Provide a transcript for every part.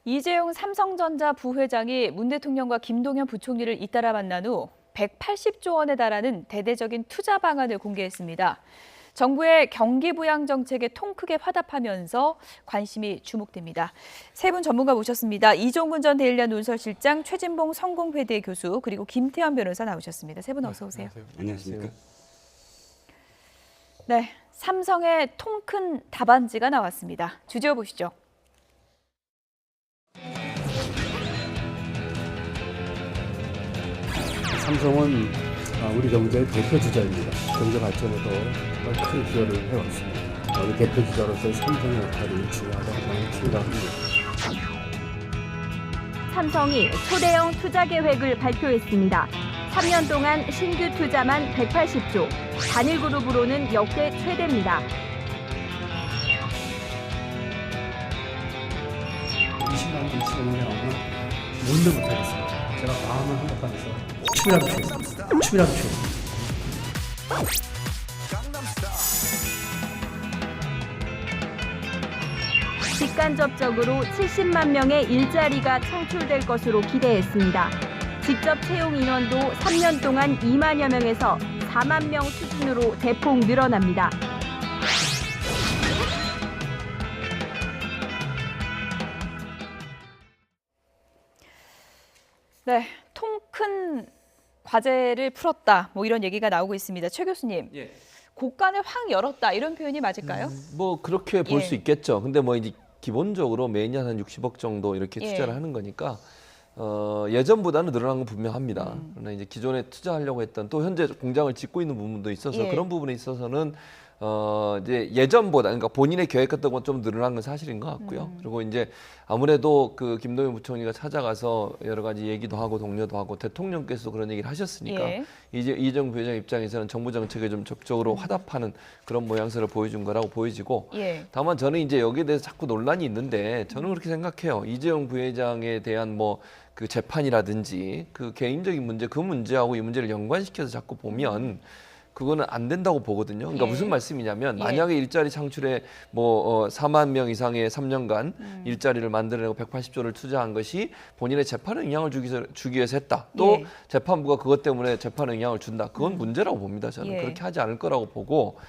이재용 삼성전자 부회장이 문 대통령과 김동연 부총리를 잇따라 만난 후 180조 원에 달하는 대대적인 투자 방안을 공개했습니다. 정부의 경기 부양 정책에 통 크게 화답하면서 관심이 주목됩니다. 세 분 전문가 모셨습니다. 이종근 전 데일리아 논설실장, 최진봉 성공회대 교수, 그리고 김태현 변호사 나오셨습니다. 세 분 어서 오세요. 안녕하십니까. 네, 삼성의 통 큰 답안지가 나왔습니다. 주제어 보시죠. 삼성은 우리 경제의 대표 주자입니다. 경제 발전에도 정말 큰 기여를 해왔습니다. 우리 대표 주자로서의 삼성의 역할이 중요하다고 많이 생각합니다. 삼성이 초대형 투자 계획을 발표했습니다. 3년 동안 신규 투자만 180조, 단일 그룹으로는 역대 최대입니다. 20만 개 치고는 아마 뭔데 못하겠습니다. 제가 마음을 한복하면서 춤이라도 추겠습니다. 춤이라도 추겠습니다. 직간접적으로 70만 명의 일자리가 창출될 것으로 기대했습니다. 직접 채용 인원도 3년 동안 2만여 명에서 4만 명 수준으로 대폭 늘어납니다. 네, 통 큰 과제를 풀었다. 이런 얘기가 나오고 있습니다. 최 교수님, 곡간을 확 열었다 이런 표현이 맞을까요? 뭐 그렇게 볼 수 있겠죠. 근데 뭐 이제 기본적으로 매년 한 60억 정도 이렇게 예. 투자를 하는 거니까 예전보다는 늘어난 건 분명합니다. 그러나 이제 기존에 투자하려고 했던 또 현재 공장을 짓고 있는 부분도 있어서 예. 그런 부분에 있어서는 이제 예전보다 그러니까 본인의 계획했던 건 좀 늘어난 건 사실인 것 같고요. 그리고 이제 아무래도 그 김동연 부총리가 찾아가서 여러 가지 얘기도 하고 독려도 하고 대통령께서 그런 얘기를 하셨으니까 예. 이제 이재용 부회장 입장에서는 정부 정책에 좀 적극적으로 화답하는 그런 모양새를 보여준 거라고 보여지고 예. 다만 저는 이제 여기에 대해서 자꾸 논란이 있는데 저는 그렇게 생각해요. 이재용 부회장에 대한 뭐 그 재판이라든지 그 개인적인 문제 그 문제하고 이 문제를 연관시켜서 자꾸 보면 그거는 안 된다고 보거든요. 그러니까 예. 무슨 말씀이냐면 예. 만약에 일자리 창출에 뭐 4만 명 이상의 3년간 일자리를 만들어내고 180조를 투자한 것이 본인의 재판에 영향을 주기 위해서 했다. 또 예. 재판부가 그것 때문에 재판에 영향을 준다. 그건 문제라고 봅니다. 저는 예. 그렇게 하지 않을 거라고 보고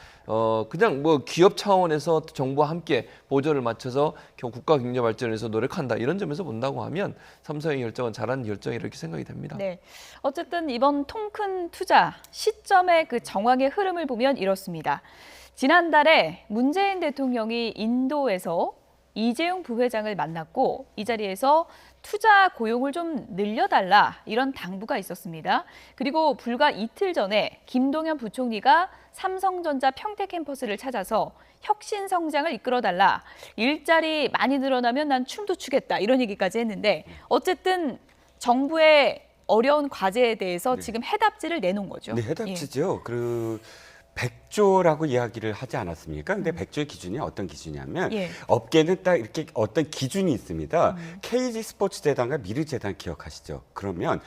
그냥 뭐 기업 차원에서 정부와 함께 보조를 맞춰서 국가 경제 발전에서 노력한다. 이런 점에서 본다고 하면 삼성의 결정은 잘한 결정이라고 이렇게 생각이 됩니다. 네, 어쨌든 이번 통 큰 투자 시점의 그 정황의 흐름을 보면 이렇습니다. 지난달에 문재인 대통령이 인도에서 이재용 부회장을 만났고 이 자리에서 투자 고용을 좀 늘려달라 이런 당부가 있었습니다. 그리고 불과 이틀 전에 김동연 부총리가 삼성전자 평택 캠퍼스를 찾아서 혁신 성장을 이끌어달라. 일자리 많이 늘어나면 난 춤도 추겠다. 이런 얘기까지 했는데 어쨌든 정부의 어려운 과제에 대해서 지금 해답지를 내놓은 거죠. 네, 해답지죠. 그 100조라고 이야기를 하지 않았습니까? 근데 100조의 기준이 어떤 기준이냐면 예. 업계는 딱 이렇게 어떤 기준이 있습니다. KG 스포츠 재단과 미르 재단 기억하시죠? 그러면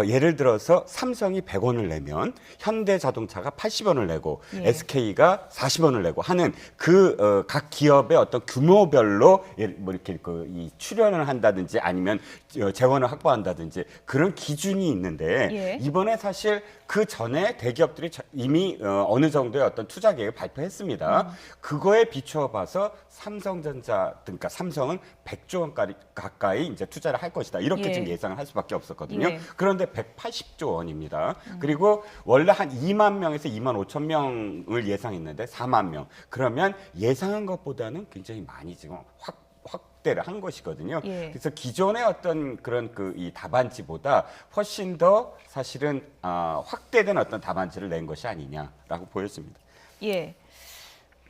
예를 들어서 삼성이 100원을 내면 현대 자동차가 80원을 내고 예. SK가 40원을 내고 하는 그 각 기업의 어떤 규모별로 뭐 이렇게 이 출연을 한다든지 아니면 재원을 확보한다든지 그런 기준이 있는데 예. 이번에 사실 그 전에 대기업들이 이미 어느 정도의 어떤 투자 계획을 발표했습니다. 그거에 비추어 봐서 삼성전자, 그러니까 삼성은 100조 원 가까이 이제 투자를 할 것이다. 이렇게 예. 지금 예상을 할 수밖에 없었거든요. 예. 그런데 180조 원입니다. 그리고 원래 한 2만 명에서 2만 5천 명을 예상했는데 4만 명. 그러면 예상한 것보다는 굉장히 많이 지금 확대를 한 것이거든요. 예. 그래서 기존의 어떤 그런 이 답안지보다 훨씬 더 사실은 확대된 어떤 답안지를 낸 것이 아니냐라고 보여집니다. 예.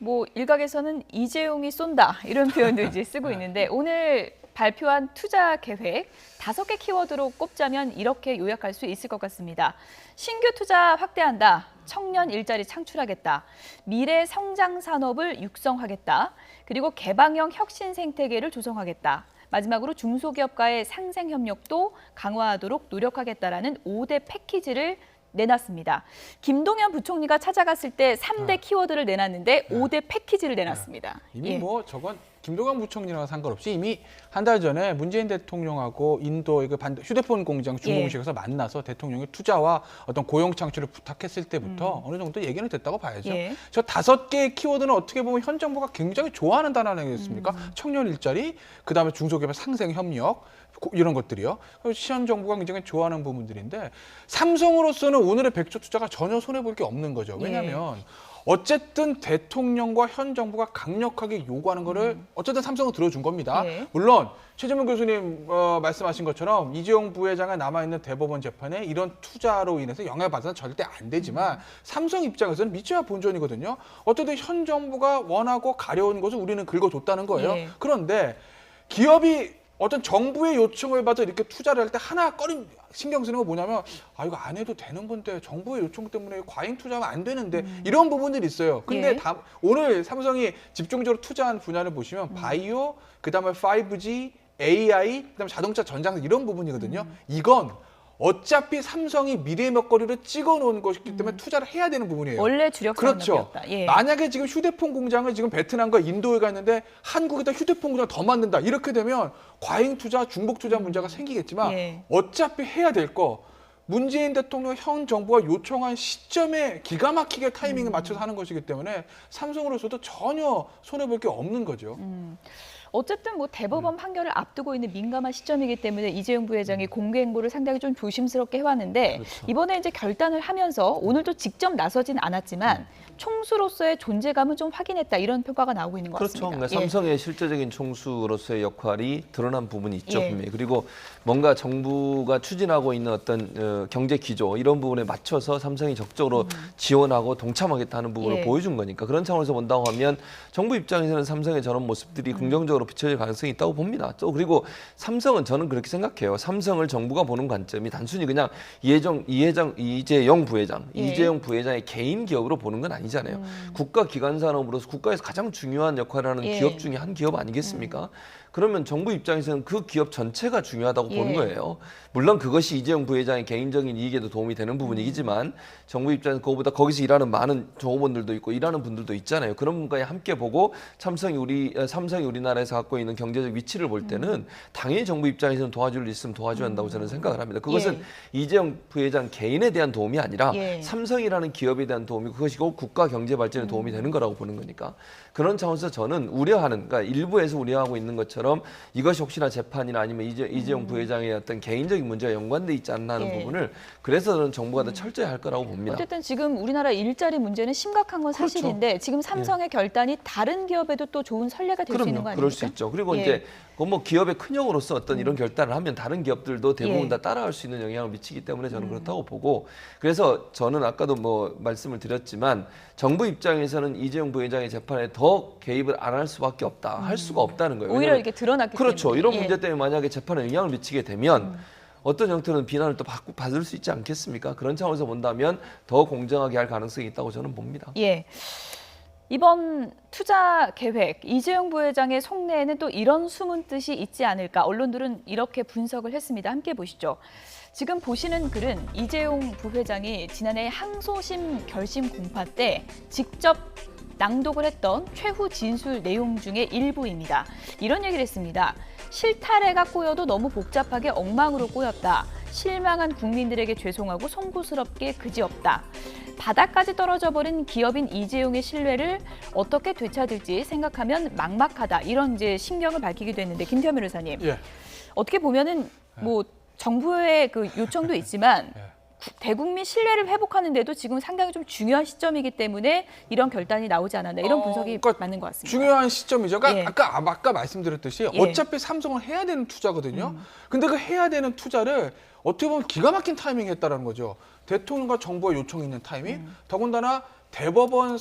뭐 일각에서는 이재용이 쏜다 이런 표현도 이제 쓰고 있는데 오늘 발표한 투자 계획 5개 키워드로 꼽자면 이렇게 요약할 수 있을 것 같습니다. 신규 투자 확대한다. 청년 일자리 창출하겠다. 미래 성장 산업을 육성하겠다. 그리고 개방형 혁신 생태계를 조성하겠다. 마지막으로 중소기업과의 상생 협력도 강화하도록 노력하겠다라는 5대 패키지를 내놨습니다. 김동연 부총리가 찾아갔을 때 3대 키워드를 내놨는데 5대 패키지를 내놨습니다. 이미 예. 뭐 저건 김동관 부총리랑 상관없이 이미 한 달 전에 문재인 대통령하고 인도의 그 휴대폰 공장 중공식에서 만나서 대통령의 투자와 어떤 고용 창출을 부탁했을 때부터 어느 정도 얘기는 됐다고 봐야죠. 예. 저 5개의 키워드는 어떻게 보면 현 정부가 굉장히 좋아하는 단어 아니겠습니까? 청년 일자리, 그다음에 중소기업 상생 협력, 이런 것들이요. 현 정부가 굉장히 좋아하는 부분들인데 삼성으로서는 오늘의 100조 투자가 전혀 손해볼 게 없는 거죠. 왜냐하면 어쨌든 대통령과 현 정부가 강력하게 요구하는 거를 어쨌든 삼성은 들어준 겁니다. 예. 물론 최재문 교수님 말씀하신 것처럼 이재용 부회장에 남아있는 대법원 재판에 이런 투자로 인해서 영향받아서는 절대 안 되지만 삼성 입장에서는 미쳐야 본전이거든요. 어쨌든 현 정부가 원하고 가려운 것을 우리는 긁어줬다는 거예요. 예. 그런데 기업이 어떤 정부의 요청을 받아 이렇게 투자를 할 때 하나 꺼림 신경 쓰는 거 뭐냐면 아 이거 안 해도 되는 건데 정부의 요청 때문에 과잉 투자하면 안 되는데 이런 부분들이 있어요. 근데 예. 오늘 삼성이 집중적으로 투자한 분야를 보시면 바이오, 그다음에 5G, AI, 그다음에 자동차 전장 이런 부분이거든요. 이건 어차피 삼성이 미래의 먹거리를 찍어놓은 것이기 때문에 투자를 해야 되는 부분이에요. 원래 주력 그렇죠. 산업이었다. 예. 만약에 지금 휴대폰 공장을 지금 베트남과 인도에 갔는데 한국에다 휴대폰 공장 더 만든다. 이렇게 되면 과잉 투자, 중복 투자 문제가 생기겠지만 예. 어차피 해야 될 거 문재인 대통령 현 정부가 요청한 시점에 기가 막히게 타이밍에 맞춰서 하는 것이기 때문에 삼성으로서도 전혀 손해볼 게 없는 거죠. 어쨌든 뭐 대법원 판결을 앞두고 있는 민감한 시점이기 때문에 이재용 부회장이 공개 행보를 상당히 좀 조심스럽게 해왔는데 그렇죠. 이번에 이제 결단을 하면서 오늘도 직접 나서진 않았지만 총수로서의 존재감은 좀 확인했다 이런 평가가 나오고 있는 것 그렇죠. 같습니다. 그러니까 삼성의 실제적인 총수로서의 역할이 드러난 부분이 있죠. 예. 분명히. 그리고 뭔가 정부가 추진하고 있는 어떤 경제 기조 이런 부분에 맞춰서 삼성이 적극적으로 지원하고 동참하겠다는 부분을 예. 보여준 거니까 그런 차원에서 본다고 하면 정부 입장에서는 삼성의 저런 모습들이 긍정적으로 비춰질 가능성이 있다고 봅니다. 또 그리고 삼성은 저는 그렇게 생각해요. 삼성을 정부가 보는 관점이 단순히 그냥 이재용 부회장, 예. 이재용 부회장의 개인 기업으로 보는 건 아니잖아요. 국가 기관 산업으로서 국가에서 가장 중요한 역할을 하는 예. 기업 중에 한 기업 아니겠습니까? 그러면 정부 입장에서는 그 기업 전체가 중요하다고 보는 예. 거예요. 물론 그것이 이재용 부회장의 개인적인 이익에도 도움이 되는 부분이지만 정부 입장에서 그거보다 거기서 일하는 많은 종업원들도 있고 일하는 분들도 있잖아요. 그런 분과에 함께 보고 삼성이 우리나라에서 갖고 있는 경제적 위치를 볼 때는 당연히 정부 입장에서는 도와줄 일 있으면 도와줘야 한다고 저는 생각을 합니다. 그것은 예. 이재용 부회장 개인에 대한 도움이 아니라 예. 삼성이라는 기업에 대한 도움이 그것이 꼭 국가 경제 발전에 도움이 되는 거라고 보는 거니까 그런 차원에서 저는 우려하는 그러니까 일부에서 우려하고 있는 것처럼 이것이 혹시나 재판이나 아니면 이재용 부회장의 어떤 개인적인 문제와 연관돼 있지 않나 하는 예. 부분을 그래서 저는 정부가 더 철저히 할 거라고 봅니다. 어쨌든 지금 우리나라 일자리 문제는 심각한 건 그렇죠. 사실인데 지금 삼성의 결단이 다른 기업에도 또 좋은 선례가 될 수 있는 거 아닙니까? 그럴 수 있죠. 그리고 예. 이제 뭐 기업의 큰 형으로서 어떤 이런 결단을 하면 다른 기업들도 대부분 예. 다 따라할 수 있는 영향을 미치기 때문에 저는 그렇다고 보고 그래서 저는 아까도 뭐 말씀을 드렸지만 정부 입장에서는 이재용 부회장의 재판에 더 개입을 안 할 수밖에 없다. 할 수가 없다는 거예요. 오히려 왜냐하면 이렇게 드러났기 그렇죠. 때문에. 이런 예. 문제 때문에 만약에 재판에 영향을 미치게 되면 어떤 형태로는 비난을 또 받을 수 있지 않겠습니까? 그런 차원에서 본다면 더 공정하게 할 가능성이 있다고 저는 봅니다. 예. 이번 투자 계획, 이재용 부회장의 속내에는 또 이런 숨은 뜻이 있지 않을까. 언론들은 이렇게 분석을 했습니다. 함께 보시죠. 지금 보시는 글은 이재용 부회장이 지난해 항소심 결심 공파 때 직접 낭독을 했던 최후 진술 내용 중의 일부입니다. 이런 얘기를 했습니다. 실타래가 꼬여도 너무 복잡하게 엉망으로 꼬였다. 실망한 국민들에게 죄송하고 송구스럽게 그지없다. 바닥까지 떨어져 버린 기업인 이재용의 신뢰를 어떻게 되찾을지 생각하면 막막하다. 이런 이제 심경을 밝히기도 했는데 김태현 변호사님 예. 어떻게 보면은 뭐 정부의 그 요청도 있지만 대국민 신뢰를 회복하는데도 지금 상당히 좀 중요한 시점이기 때문에 이런 결단이 나오지 않았나 이런 분석이 그러니까 맞는 것 같습니다. 중요한 시점이죠. 그러니까 예. 아까 말씀드렸듯이 예. 어차피 삼성은 해야 되는 투자거든요. 근데 그 해야 되는 투자를 어떻게 보면 기가 막힌 타이밍에 했다라는 거죠. 대통령과 정부가 요청이 있는 타이밍. 더군다나 대법원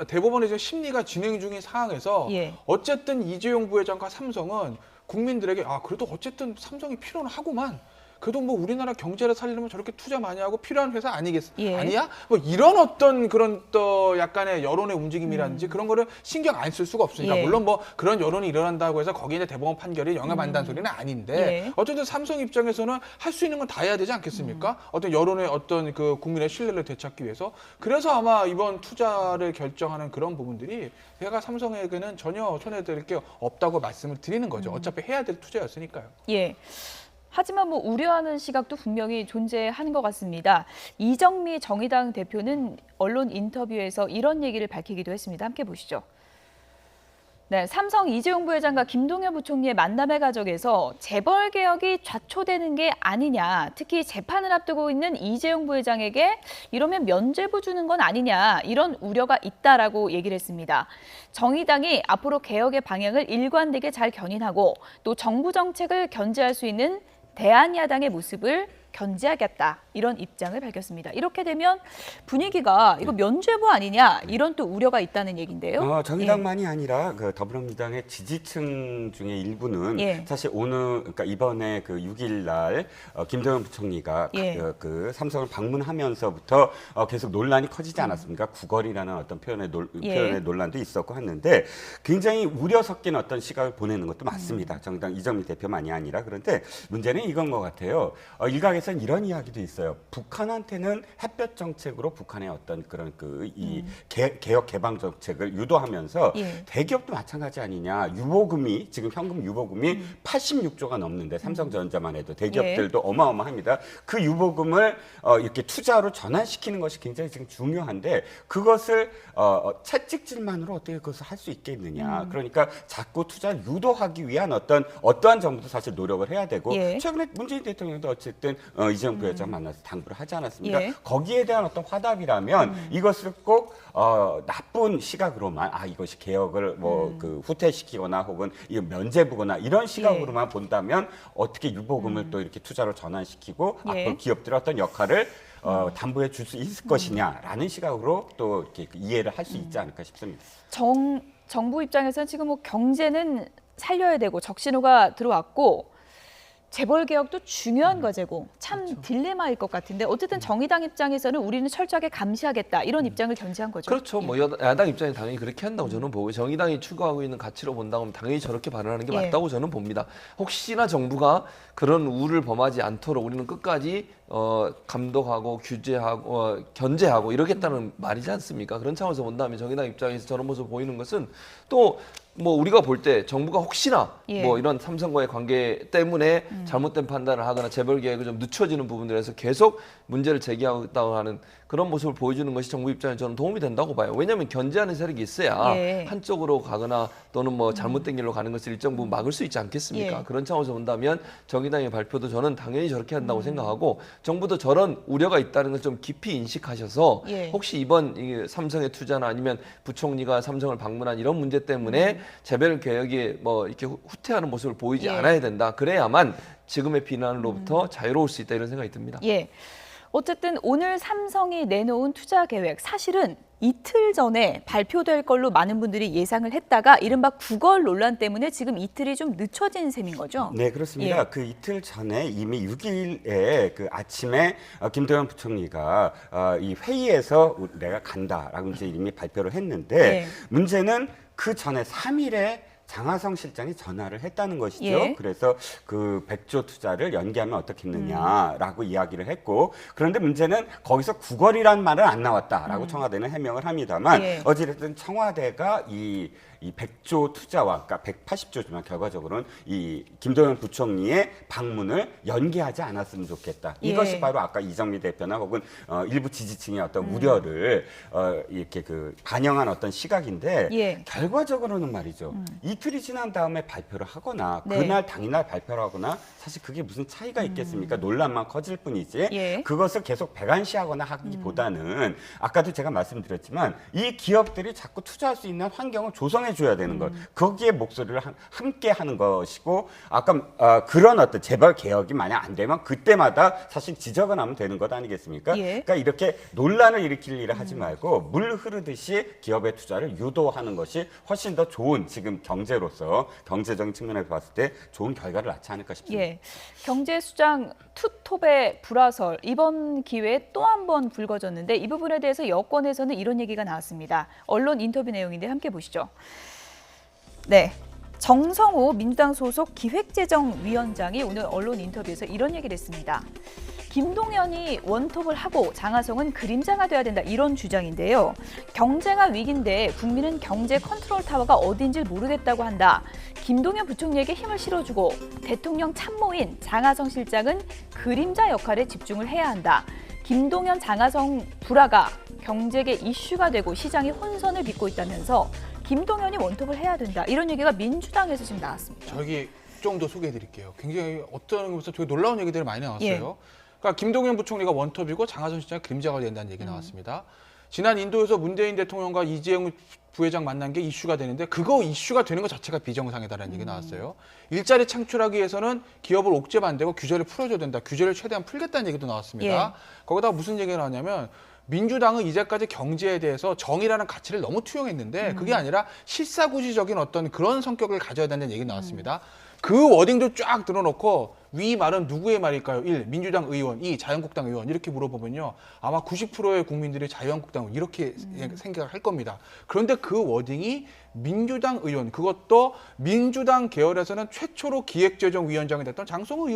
대법원의 이제 심리가 진행 중인 상황에서 예. 어쨌든 이재용 부회장과 삼성은 국민들에게 그래도 어쨌든 삼성이 필요는 하구만. 그래도 뭐 우리나라 경제를 살리려면 저렇게 투자 많이 하고 필요한 회사 예. 아니야? 뭐 이런 어떤 그런 또 약간의 여론의 움직임이라든지 그런 거를 신경 안 쓸 수가 없으니까 예. 물론 뭐 그런 여론이 일어난다고 해서 거기에 이제 대법원 판결이 영향한다는 소리는 아닌데 예. 어쨌든 삼성 입장에서는 할 수 있는 건 다 해야 되지 않겠습니까? 어떤 여론의 어떤 그 국민의 신뢰를 되찾기 위해서 그래서 아마 이번 투자를 결정하는 그런 부분들이 제가 삼성에게는 전혀 손해될 게 없다고 말씀을 드리는 거죠. 어차피 해야 될 투자였으니까요. 예. 하지만 뭐 우려하는 시각도 분명히 존재하는 것 같습니다. 이정미 정의당 대표는 언론 인터뷰에서 이런 얘기를 밝히기도 했습니다. 함께 보시죠. 네, 삼성 이재용 부회장과 김동연 부총리의 만남의 과정에서 재벌 개혁이 좌초되는 게 아니냐, 특히 재판을 앞두고 있는 이재용 부회장에게 이러면 면죄부 주는 건 아니냐, 이런 우려가 있다라고 얘기를 했습니다. 정의당이 앞으로 개혁의 방향을 일관되게 잘 견인하고 또 정부 정책을 견제할 수 있는 대한야당의 모습을 견제하겠다, 이런 입장을 밝혔습니다. 이렇게 되면 분위기가 이거 면죄부 아니냐, 이런 또 우려가 있다는 얘기인데요. 정의당만이 아니라 그 더불어민주당의 지지층 중에 일부는 예. 사실 오늘 그러니까 이번에 그 6일 날 김동연 부총리가 예. 그 삼성을 방문하면서부터 계속 논란이 커지지 않았습니까? 구걸이라는 어떤 표현의 예. 논란도 있었고 했는데 굉장히 우려 섞인 어떤 시각을 보내는 것도 맞습니다. 정의당 이정미 대표만이 아니라. 그런데 문제는 이건 것 같아요. 일각에서는 이런 이야기도 있어요. 북한한테는 햇볕 정책으로 북한의 어떤 그런 이 개혁 개방 정책을 유도하면서 예. 대기업도 마찬가지 아니냐. 유보금이 지금 현금 유보금이 86조가 넘는데 삼성전자만 해도 대기업들도 어마어마합니다. 그 유보금을 이렇게 투자로 전환시키는 것이 굉장히 지금 중요한데 그것을 채찍질만으로 어떻게 그것을 할 수 있겠느냐. 그러니까 자꾸 투자를 유도하기 위한 어떠한 정부도 사실 노력을 해야 되고 예. 최근에 문재인 대통령도 어쨌든 이재용 부회장 만나서 당부를 하지 않았습니까? 예. 거기에 대한 어떤 화답이라면 이것을 꼭 나쁜 시각으로만 이것이 개혁을 그 후퇴시키거나 혹은 이 면죄부거나 이런 시각으로만 본다면 어떻게 유보금을 또 이렇게 투자로 전환시키고 예. 앞으로 기업들의 어떤 역할을 담보해 줄 수 있을 것이냐라는 시각으로 또 이렇게 이해를 할 수 있지 않을까 싶습니다. 정부 입장에서는 지금 뭐 경제는 살려야 되고 적신호가 들어왔고 재벌 개혁도 중요한 과제고 참 딜레마일 것 같은데 어쨌든 정의당 입장에서는 우리는 철저하게 감시하겠다, 이런 입장을 견지한 거죠. 그렇죠. 뭐 야당 입장이 당연히 그렇게 한다고 저는 보고 정의당이 추구하고 있는 가치로 본다고 하면 당연히 저렇게 발언하는 게 예. 맞다고 저는 봅니다. 혹시나 정부가 그런 우를 범하지 않도록 우리는 끝까지 감독하고 규제하고 견제하고 이러겠다는 말이지 않습니까? 그런 차원에서 본다면 정의당 입장에서 저런 모습을 보이는 것은 또 뭐 우리가 볼 때 정부가 혹시나 예. 뭐 이런 삼성과의 관계 때문에 잘못된 판단을 하거나 재벌 계획이 좀 늦춰지는 부분들에서 계속 문제를 제기하겠다고 하는 그런 모습을 보여주는 것이 정부 입장에 저는 도움이 된다고 봐요. 왜냐하면 견제하는 세력이 있어야 예. 한쪽으로 가거나 또는 뭐 잘못된 길로 가는 것을 일정 부분 막을 수 있지 않겠습니까? 예. 그런 차원에서 본다면 정의당의 발표도 저는 당연히 저렇게 한다고 생각하고 정부도 저런 우려가 있다는 걸 좀 깊이 인식하셔서 예. 혹시 이번 이 삼성의 투자나 아니면 부총리가 삼성을 방문한 이런 문제 때문에 재벌 개혁이 뭐 이렇게 후퇴하는 모습을 보이지 예. 않아야 된다. 그래야만 지금의 비난으로부터 자유로울 수 있다, 이런 생각이 듭니다. 예. 어쨌든 오늘 삼성이 내놓은 투자 계획, 사실은 이틀 전에 발표될 걸로 많은 분들이 예상을 했다가 이른바 구걸 논란 때문에 지금 이틀이 좀 늦춰진 셈인 거죠? 네, 그렇습니다. 예. 그 이틀 전에 이미 6일에 그 아침에 김동연 부총리가 이 회의에서 내가 간다라고 이제 이미 발표를 했는데 예. 문제는 그 전에 3일에 장하성 실장이 전화를 했다는 것이죠. 예. 그래서 그 100조 투자를 연기하면 어떻겠느냐라고 이야기를 했고, 그런데 문제는 거기서 구걸이라는 말은 안 나왔다라고 청와대는 해명을 합니다만 예. 어찌됐든 청와대가 이 100조 투자와 그러니까 180조지만 결과적으로는 이 김동연 부총리의 방문을 연기하지 않았으면 좋겠다. 예. 이것이 바로 아까 이정미 대표나 혹은 일부 지지층의 어떤 우려를 이렇게 그 반영한 어떤 시각인데 예. 결과적으로는 말이죠. 이틀이 지난 다음에 발표를 하거나 네. 그날 당일날 발표를 하거나 사실 그게 무슨 차이가 있겠습니까? 논란만 커질 뿐이지 예. 그것을 계속 배관시하거나 하기보다는 아까도 제가 말씀드렸지만 이 기업들이 자꾸 투자할 수 있는 환경을 조성해 인정해줘야 되는 것. 거기에 목소리를 함께 하는 것이고 아까 그런 어떤 재벌 개혁이 만약 안 되면 그때마다 사실 지적은 하면 되는 것 아니겠습니까? 예. 그러니까 이렇게 논란을 일으킬 일을 하지 말고 물 흐르듯이 기업의 투자를 유도하는 것이 훨씬 더 좋은 지금 경제로서 경제적인 측면에서 봤을 때 좋은 결과를 낳지 않을까 싶습니다. 예, 경제수장 투톱의 불화설 이번 기회에 또 한 번 불거졌는데 이 부분에 대해서 여권에서는 이런 얘기가 나왔습니다. 언론 인터뷰 내용인데 함께 보시죠. 네, 정성호 민주당 소속 기획재정위원장이 오늘 언론 인터뷰에서 이런 얘기를 했습니다. 김동연이 원톱을 하고 장하성은 그림자가 돼야 된다 이런 주장인데요. 경제가 위기인데 국민은 경제 컨트롤 타워가 어딘지 모르겠다고 한다. 김동연 부총리에게 힘을 실어주고 대통령 참모인 장하성 실장은 그림자 역할에 집중을 해야 한다. 김동연 장하성 불화가 경제계 이슈가 되고 시장이 혼선을 빚고 있다면서 김동연이 원톱을 해야 된다. 이런 얘기가 민주당에서 지금 나왔습니다. 저기 좀 더 소개해드릴게요. 굉장히 어떤 의미에서 되게 놀라운 얘기들이 많이 나왔어요. 예. 그러니까 김동연 부총리가 원톱이고 장하성 실장이 그림자가 된다는 얘기 나왔습니다. 지난 인도에서 문재인 대통령과 이재용 부회장 만난 게 이슈가 되는데 그거 이슈가 되는 것 자체가 비정상이다라는 얘기 나왔어요. 일자리 창출하기 위해서는 기업을 옥죄 반대고 규제를 풀어줘야 된다. 규제를 최대한 풀겠다는 얘기도 나왔습니다. 예. 거기다가 무슨 얘기가 나왔냐면 민주당은 이제까지 경제에 대해서 정의라는 가치를 너무 투영했는데 그게 아니라 실사구시적인 어떤 그런 성격을 가져야 된다는 얘기 나왔습니다. 그 워딩도 쫙 들어놓고 위 말은 누구의 말일까요? 1. 민주당 의원, 2. 자유한국당 의원 이렇게 물어보면요. 아마 90%의 국민들이 자유한국당 의원 이렇게 생각을 할 겁니다. 그런데 그 워딩이 민주당 의원, 그것도 민주당 계열에서는 최초로 기획재정위원장이 됐던 장성호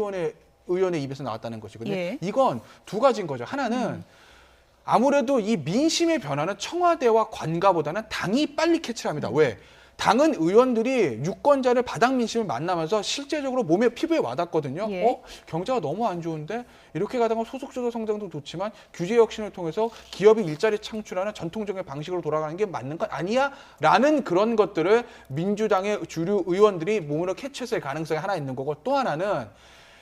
의원의 입에서 나왔다는 것이거든요. 예. 이건 두 가지인 거죠. 하나는 아무래도 이 민심의 변화는 청와대와 관가보다는 당이 빨리 캐치를 합니다. 왜? 당은 의원들이 유권자를 바닥 민심을 만나면서 실제적으로 몸에 피부에 와닿거든요. 예. 경제가 너무 안 좋은데 이렇게 가다가 소속주도 성장도 좋지만 규제 혁신을 통해서 기업이 일자리 창출하는 전통적인 방식으로 돌아가는 게 맞는 것 아니야? 라는 그런 것들을 민주당의 주류 의원들이 몸으로 캐치했을 가능성이 하나 있는 거고 또 하나는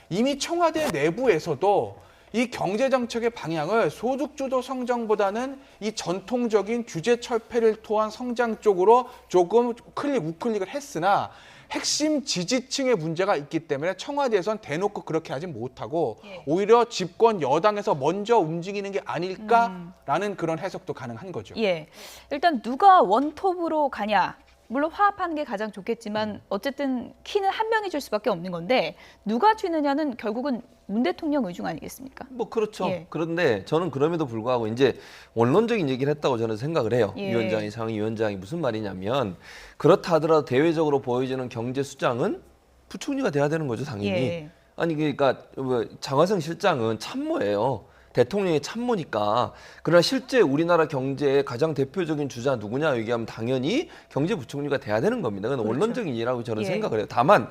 이미 청와대 내부에서도 이 경제정책의 방향을 소득주도 성장보다는 이 전통적인 규제 철폐를 토한 성장 쪽으로 조금 우클릭을 했으나 핵심 지지층의 문제가 있기 때문에 청와대에선 대놓고 그렇게 하지 못하고 오히려 집권 여당에서 먼저 움직이는 게 아닐까라는 그런 해석도 가능한 거죠. 예, 일단 누가 원톱으로 가냐. 물론 화합하는 게 가장 좋겠지만 어쨌든 키는 한 명이 줄 수밖에 없는 건데 누가 쥐느냐는 결국은 문 대통령 의중 아니겠습니까? 뭐 그렇죠. 예. 그런데 저는 그럼에도 불구하고 이제 원론적인 얘기를 했다고 저는 생각을 해요. 예. 위원장이 상임위원장이 무슨 말이냐면 그렇다 하더라도 대외적으로 보여지는 경제 수장은 부총리가 돼야 되는 거죠, 당연히. 예. 아니 그러니까 뭐 장하성 실장은 참모예요. 대통령의 참모니까. 그러나 실제 우리나라 경제의 가장 대표적인 주자 누구냐 얘기하면 당연히 경제부총리가 돼야 되는 겁니다. 그건 그렇죠. 원론적인 일이라고 저는 예. 생각을 해요. 다만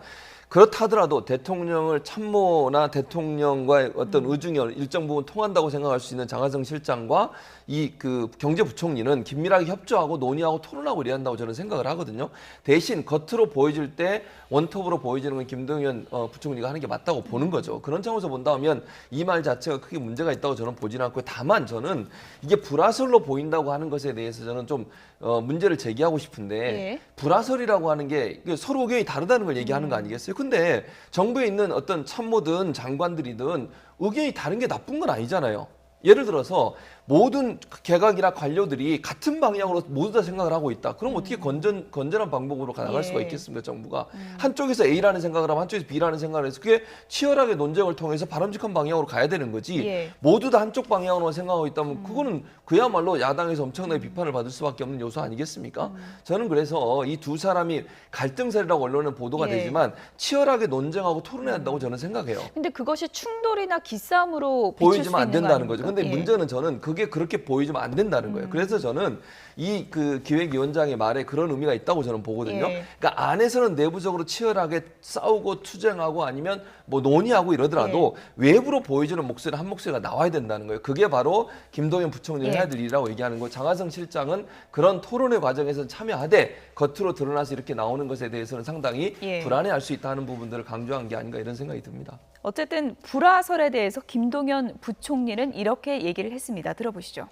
그렇다 하더라도 대통령을 참모나 대통령과의 어떤 의중이 일정 부분 통한다고 생각할 수 있는 장하성 실장과 이 그 경제부총리는 긴밀하게 협조하고 논의하고 토론하고 이래야 한다고 저는 생각을 하거든요. 대신 겉으로 보여질 때 원톱으로 보여지는 건 김동연 부총리가 하는 게 맞다고 보는 거죠. 그런 차원에서 본다면 이 말 자체가 크게 문제가 있다고 저는 보지는 않고 다만 저는 이게 불화설로 보인다고 하는 것에 대해서 저는 좀 문제를 제기하고 싶은데 예. 불화설이라고 하는 게 서로 의견이 다르다는 걸 얘기하는 거 아니겠어요? 근데 정부에 있는 어떤 참모든 장관들이든 의견이 다른 게 나쁜 건 아니잖아요. 예를 들어서 모든 개각이나 관료들이 같은 방향으로 모두 다 생각을 하고 있다. 그럼 어떻게 건전한 방법으로 나갈 예. 수가 있겠습니까, 정부가? 한쪽에서 A라는 생각을 하면 한쪽에서 B라는 생각을 해서 그게 치열하게 논쟁을 통해서 바람직한 방향으로 가야 되는 거지. 예. 모두 다 한쪽 방향으로 생각하고 있다면 그거는 그야말로 야당에서 엄청나게 비판을 받을 수밖에 없는 요소 아니겠습니까? 저는 그래서 이 두 사람이 갈등설이라고 언론은 보도가 예. 되지만 치열하게 논쟁하고 토론해야 한다고 저는 생각해요. 근데 그것이 충돌이나 기싸움으로 비칠 수 보여지면 안 있는 거 된다는 거죠. 아닙니까? 근데 예. 문제는 저는 그게 그렇게 보여지면 안 된다는 거예요. 그래서 저는 이 그 기획위원장의 말에 그런 의미가 있다고 저는 보거든요. 예. 그러니까 안에서는 내부적으로 치열하게 싸우고 투쟁하고 아니면 뭐 논의하고 이러더라도 외부로 보여주는 목소리 한 목소리가 나와야 된다는 거예요. 그게 바로 김동연 부총리가 예. 해야 될 일이라고 얘기하는 거예요. 장하성 실장은 그런 토론의 과정에서 참여하되 겉으로 드러나서 이렇게 나오는 것에 대해서는 상당히 예. 불안해할 수 있다는 부분들을 강조한 게 아닌가 이런 생각이 듭니다. 어쨌든 불화설에 대해서 김동연 부총리는 이렇게 얘기를 했습니다. 들어보시죠.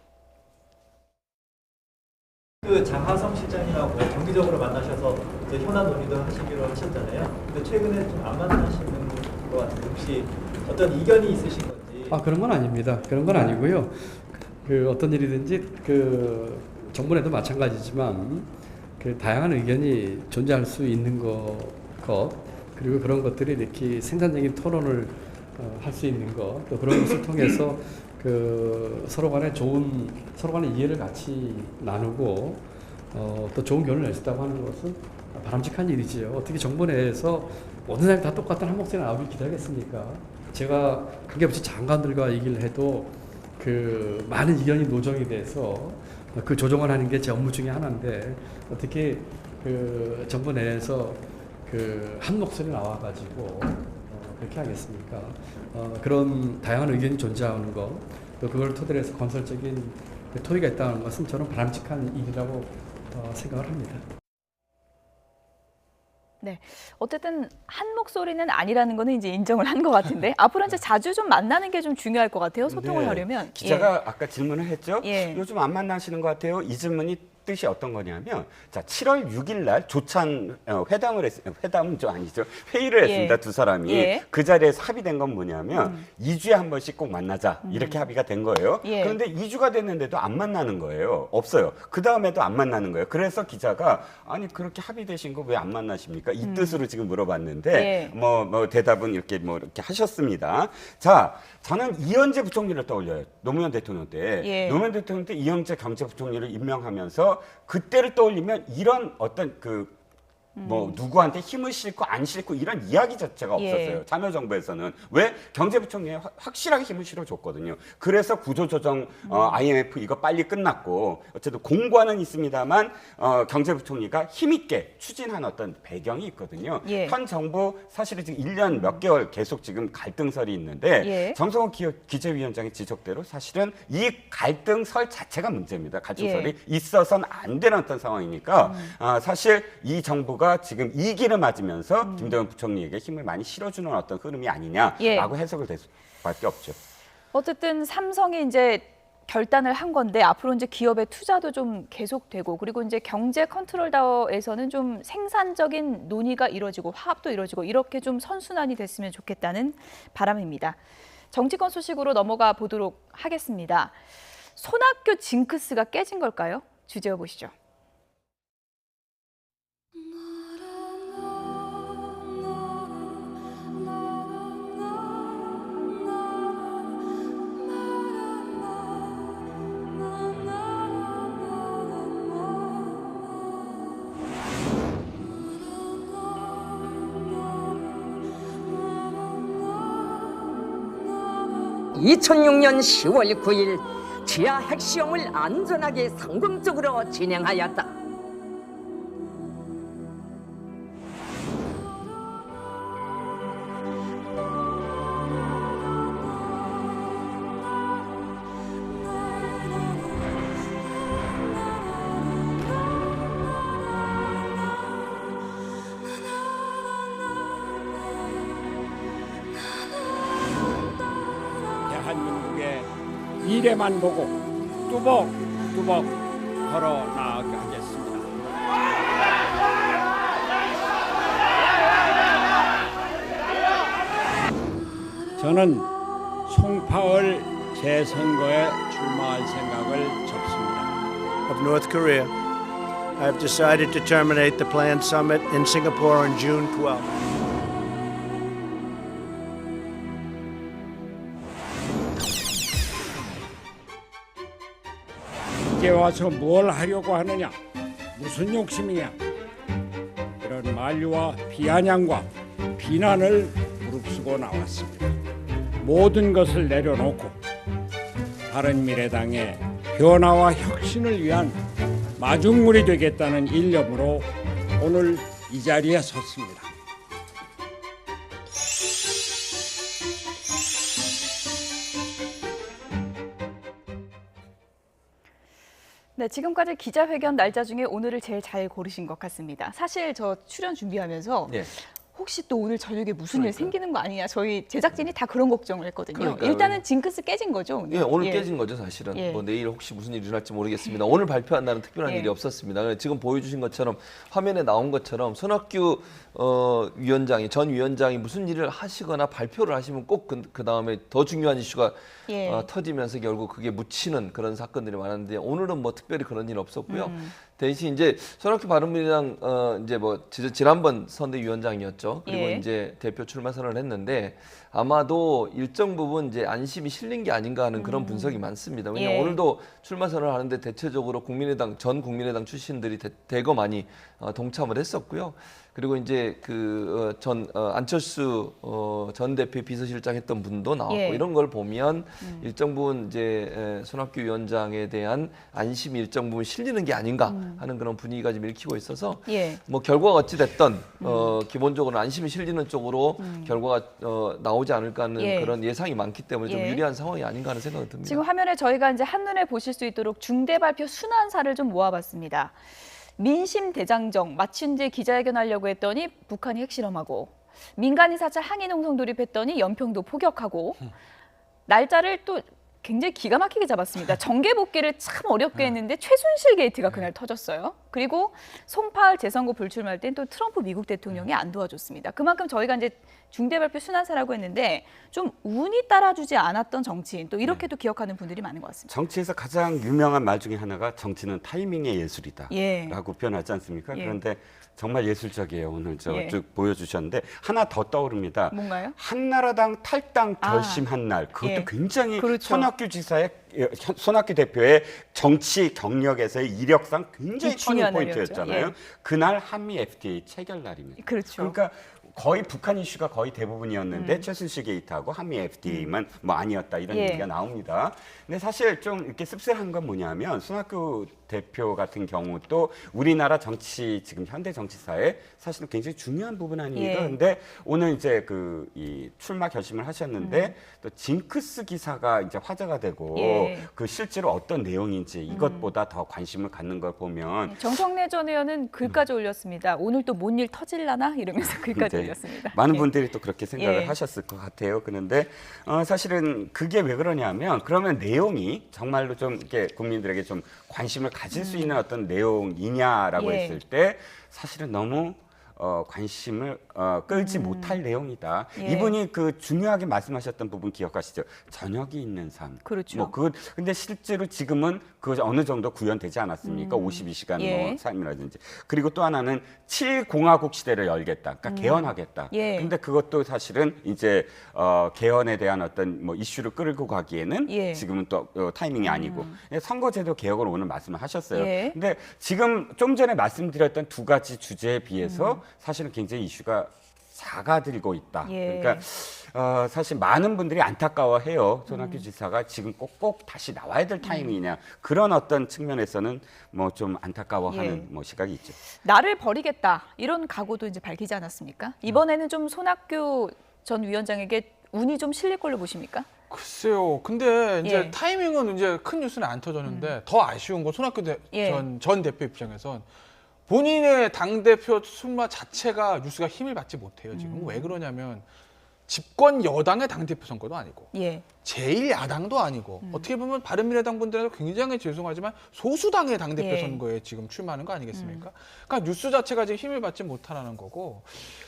그 장하성 실장이라고 정기적으로 만나셔서 이제 현안 논의도 하시기로 하셨잖아요. 근데 최근에 좀 안 만나시는 것 같은데 혹시 어떤 이견이 있으신 건지? 그런 건 아닙니다. 그런 건 아니고요. 그 어떤 일이든지 그 정부에도 마찬가지지만 그 다양한 의견이 존재할 수 있는 것 그리고 그런 것들이 이렇게 생산적인 토론을 할 수 있는 것 또 그런 것을 통해서 그 서로 간의 이해를 같이 나누고 또 좋은 결론을 낼 수 있다고 하는 것은 바람직한 일이지요. 어떻게 정부 내에서 모든 사람이 다 똑같은 한 목소리 나오길 기다리겠습니까? 제가 관계부처 장관들과 얘기를 해도 그 많은 의견이 노정이 돼서 그 조정을 하는 게 제 업무 중에 하나인데 어떻게 그 정부 내에서 그 한 목소리 나와가지고 그렇게 하겠습니까? 그런 다양한 의견이 존재하는 것, 또 그걸 토대로 해서 건설적인 토의가 있다는 것은 저는 바람직한 일이라고 생각을 합니다. 네, 어쨌든 한 목소리는 아니라는 거는 이제 인정을 한 것 같은데 앞으로 이제 자주 좀 만나는 게 좀 중요할 것 같아요. 소통을 네. 하려면. 기자가 아까 질문을 했죠. 예. 요즘 안 만나시는 것 같아요. 이 질문이 뜻이 어떤 거냐면, 자 7월 6일 날 조찬 회담은 좀 아니죠. 회의를 했습니다. 두 사람이. 예. 그 자리에서 합의된 건 뭐냐면 2주에 한 번씩 꼭 만나자 이렇게 합의가 된 거예요. 예. 그런데 2주가 됐는데도 안 만나는 거예요. 없어요. 그 다음에도 안 만나는 거예요. 그래서 기자가 아니 그렇게 합의되신 거 왜 안 만나십니까? 이 뜻으로 지금 물어봤는데 예. 뭐 대답은 이렇게 하셨습니다. 자, 저는 이현재 부총리를 떠올려요. 노무현 대통령 때. 예. 노무현 대통령 때 이현재 경제부총리를 임명하면서 그때를 떠올리면 이런 어떤 누구한테 힘을 싣고 안 싣고 이런 이야기 자체가 없었어요. 예. 참여정부에서는. 왜? 경제부총리에 확실하게 힘을 실어줬거든요. 그래서 구조조정, IMF 이거 빨리 끝났고, 어쨌든 공과는 있습니다만, 경제부총리가 힘있게 추진한 어떤 배경이 있거든요. 예. 현 정부 사실은 지금 1년 몇 개월 계속 지금 갈등설이 있는데, 예. 정성호 기재위원장의 지적대로 사실은 이 갈등설 자체가 문제입니다. 갈등설이 있어서는 안 되는 어떤 상황이니까, 사실 이 정부가 지금 이 길을 맞으면서 김동연 부총리에게 힘을 많이 실어주는 어떤 흐름이 아니냐라고 해석을 될 수밖에 없죠. 어쨌든 삼성이 이제 결단을 한 건데 앞으로 이제 기업의 투자도 좀 계속되고 그리고 이제 경제 컨트롤 타워에서는 좀 생산적인 논의가 이루어지고 화합도 이루어지고 이렇게 좀 선순환이 됐으면 좋겠다는 바람입니다. 정치권 소식으로 넘어가 보도록 하겠습니다. 손학규 징크스가 깨진 걸까요? 주제어 보시죠. (2006년 10월 9일) 지하 핵시험을 안전하게 성공적으로 진행하였다. 대한민국의 미래만 보고 뚜벅뚜벅 걸어 나아가겠습니다. 저는 송파을 재선거에 출마할 생각을 접습니다. Of North Korea, I have decided to terminate the planned summit in Singapore on June 12th. 이제 와서 뭘 하려고 하느냐? 무슨 욕심이냐? 이런 만류와 비아냥과 비난을 무릅쓰고 나왔습니다. 모든 것을 내려놓고 바른미래당의 변화와 혁신을 위한 마중물이 되겠다는 일념으로 오늘 이 자리에 섰습니다. 네, 지금까지 기자회견 날짜 중에 오늘을 제일 잘 고르신 것 같습니다. 사실 저 출연 준비하면서 네. 혹시 또 오늘 저녁에 무슨 일 그러니까요. 생기는 거 아니냐. 저희 제작진이 다 그런 걱정을 했거든요. 그러니까요. 일단은 징크스 깨진 거죠. 오늘. 예, 오늘 깨진 거죠, 사실은. 예. 뭐 내일 혹시 무슨 일이 일어날지 모르겠습니다. 오늘 발표한다는 특별한 예. 일이 없었습니다. 지금 보여주신 것처럼 화면에 나온 것처럼 손학규 위원장이 전 위원장이 무슨 일을 하시거나 발표를 하시면 꼭 그 다음에 더 중요한 이슈가 예. 터지면서 결국 그게 묻히는 그런 사건들이 많았는데 오늘은 뭐 특별히 그런 일 없었고요. 대신 이제 손학규 바른미래당 이제 뭐 지난번 선대위원장이었죠. 그리고 예. 이제 대표 출마 선언을 했는데 아마도 일정 부분 이제 안심이 실린 게 아닌가 하는 그런 분석이 많습니다. 왜냐하면 예. 오늘도 출마 선언을 하는데 대체적으로 전 국민의당 출신들이 대거 많이 동참을 했었고요. 그리고 이제 안철수 전 대표 비서실장 했던 분도 나왔고 예. 이런 걸 보면 일정 부분 이제 손학규 위원장에 대한 안심이 일정 부분 실리는 게 아닌가 하는 그런 분위기가 좀 읽히고 있어서 예. 뭐 결과가 어찌 됐든 기본적으로 안심이 실리는 쪽으로 결과가 나오지 않을까 하는 예. 그런 예상이 많기 때문에 좀 예. 유리한 상황이 아닌가 하는 생각이 듭니다. 지금 화면에 저희가 이제 한눈에 보실 수 있도록 중대 발표 순환사를 좀 모아봤습니다. 민심 대장정 마침 이제 기자회견하려고 했더니 북한이 핵실험하고 민간인 사찰 항해 농성 돌입했더니 연평도 포격하고 날짜를 또 굉장히 기가 막히게 잡았습니다. 정계 복귀를 참 어렵게 했는데 최순실 게이트가 그날 터졌어요. 그리고 송파을 재선거 불출마할 땐 또 트럼프 미국 대통령이 안 도와줬습니다. 그만큼 저희가 이제 중대 발표 순환사라고 했는데 좀 운이 따라주지 않았던 정치인 또 이렇게도 기억하는 분들이 많은 것 같습니다. 정치에서 가장 유명한 말 중에 하나가 정치는 타이밍의 예술이다 예. 라고 표현하지 않습니까? 예. 그런데 정말 예술적이에요. 오늘 저 예. 쭉 보여주셨는데 하나 더 떠오릅니다. 뭔가요? 한나라당 탈당 결심한 날 그것도 예. 굉장히 그렇죠. 손학규 대표의 정치 경력에서의 이력상 굉장히 중요한 터닝 포인트였잖아요. 날이었죠. 예. 그날 한미 FTA 체결 날입니다. 그렇죠. 그러니까 거의 북한 이슈가 거의 대부분이었는데 최순실 게이트하고 한미 FTA만 뭐 아니었다 이런 예. 얘기가 나옵니다. 근데 사실 좀 이렇게 씁쓸한 건 뭐냐면 손학규 대표 같은 경우도 우리나라 정치 지금 현대 정치사에 사실은 굉장히 중요한 부분 아닙니까? 예. 근데 오늘 이제 이 출마 결심을 하셨는데 또 징크스 기사가 이제 화제가 되고 예. 그 실제로 어떤 내용인지 이것보다 더 관심을 갖는 걸 보면 정성래 전 의원은 글까지 올렸습니다. 오늘 또 뭔 일 터질라나 이러면서 글까지 네. 올렸습니다. 많은 예. 분들이 또 그렇게 생각을 예. 하셨을 것 같아요. 그런데 사실은 그게 왜 그러냐면 그러면 내용이 정말로 좀 이렇게 국민들에게 좀 관심을 가질 수 있는 어떤 내용이냐라고 예. 했을 때 사실은 너무 관심을 끌지 못할 내용이다. 예. 이분이 그 중요하게 말씀하셨던 부분 기억하시죠? 저녁이 있는 삶. 그렇죠. 근데 실제로 지금은 그 어느 정도 구현되지 않았습니까? 52시간 예. 뭐 삶이라든지. 그리고 또 하나는 7공화국 시대를 열겠다. 그러니까 개헌하겠다. 예. 근데 그것도 사실은 이제 개헌에 대한 어떤 뭐 이슈를 끌고 가기에는 예. 지금은 또 타이밍이 아니고 선거제도 개혁을 오늘 말씀을 하셨어요. 예. 근데 지금 좀 전에 말씀드렸던 두 가지 주제에 비해서 사실은 굉장히 이슈가 작아들고 있다. 예. 그러니까 사실 많은 분들이 안타까워해요. 손학규 지사가 지금 꼭 다시 나와야 될 타이밍이냐. 그런 어떤 측면에서는 뭐 좀 안타까워하는 예. 뭐 시각이 있죠. 나를 버리겠다 이런 각오도 이제 밝히지 않았습니까? 이번에는 좀 손학규 전 위원장에게 운이 좀 실릴 걸로 보십니까? 글쎄요. 근데 이제 예. 타이밍은 이제 큰 뉴스는 안 터졌는데 더 아쉬운 건 손학규 예. 전 대표 입장에선 본인의 당대표 출마 자체가 뉴스가 힘을 받지 못해요. 지금 왜 그러냐면 집권 여당의 당대표 선거도 아니고 예. 제1야당도 아니고 어떻게 보면 바른미래당 분들한테 굉장히 죄송하지만 소수당의 당대표 예. 선거에 지금 출마하는 거 아니겠습니까? 그러니까 뉴스 자체가 지금 힘을 받지 못하는 거고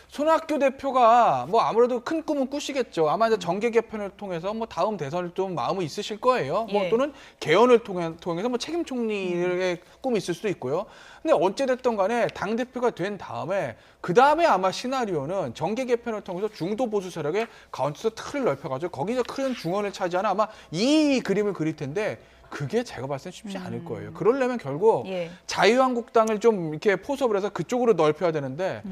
손학규 대표가 뭐 아무래도 큰 꿈은 꾸시겠죠. 아마 이제 정계 개편을 통해서 뭐 다음 대선을 좀 마음이 있으실 거예요. 뭐 예. 또는 또는 개헌을 통해서 뭐 책임 총리의 꿈이 있을 수도 있고요. 근데 어찌됐든 간에 당대표가 된 다음에 그 다음에 아마 시나리오는 정계 개편을 통해서 중도 보수 세력의 가운데서 틀을 넓혀가지고 거기서 큰 중원을 차지하는 아마 이 그림을 그릴 텐데 그게 제가 봤을 때 쉽지 않을 거예요. 그러려면 결국 예. 자유한국당을 좀 이렇게 포섭을 해서 그쪽으로 넓혀야 되는데